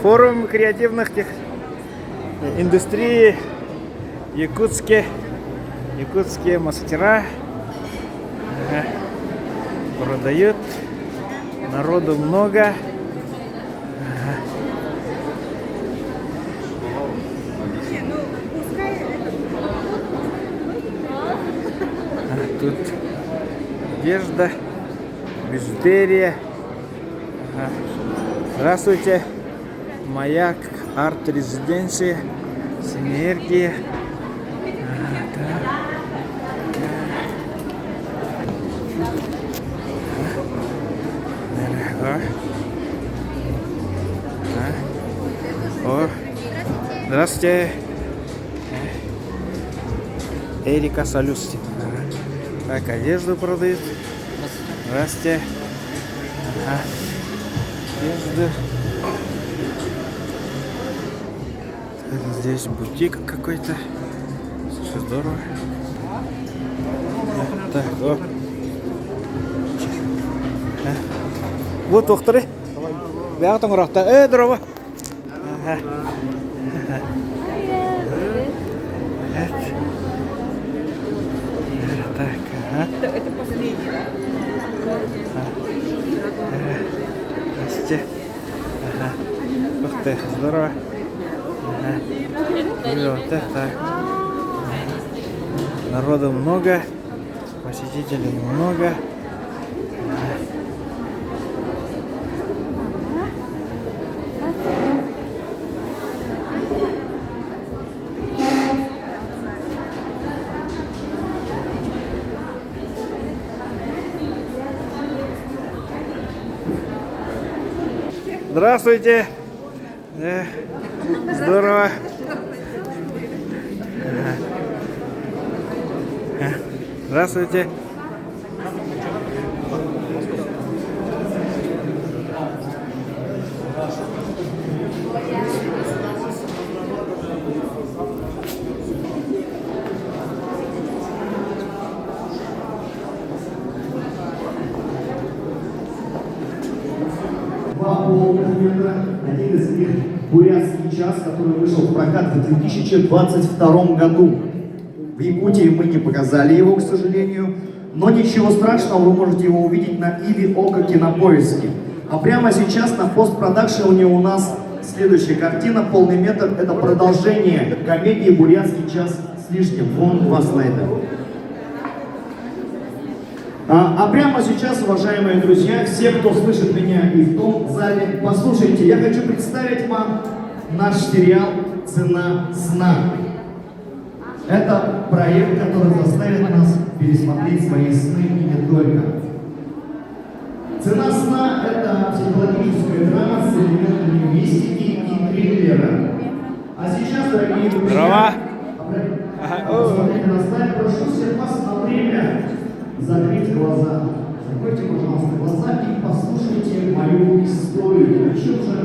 Форум креативных индустрий якутские мастера продают, народу много. Тут одежда, бижутерия. Здравствуйте, Маяк, арт-резиденция, синергия. О, здравствуйте, Эрика Солюсти. Так, одежду продают. Здравствуйте. Одежда. Здесь бутик какой-то. Все здорово. Так, о. Вот ухтыры. Бягтың рахта. Здорово. Так, Это последний. Здравствуйте. Ух ты, здорово. Вот так. Народу много, посетителей много. Здравствуйте. Здорово. Здравствуйте. Два полных метра. Один из них «Бурятский час», который вышел в прокат в 2022 году. В Якутии мы не показали его, к сожалению, но ничего страшного, вы можете его увидеть на Иви Око Кинопоиске. А прямо сейчас на постпродакшене у нас следующая картина, полный метр, это продолжение комедии «Бурятский час» с лишним. Вон два слайда. А прямо сейчас, уважаемые друзья, все, кто слышит меня и в том зале, послушайте, я хочу представить вам наш сериал «Цена сна». Это проект, который заставит нас пересмотреть свои сны и не только. «Цена сна» — это психологическая драма с элементами мистики и триллера. А сейчас, дорогие друзья, посмотрите на слайд, прошу всех вас на время закрыть глаза. Закройте, пожалуйста, глаза и послушайте мою историю. О чем же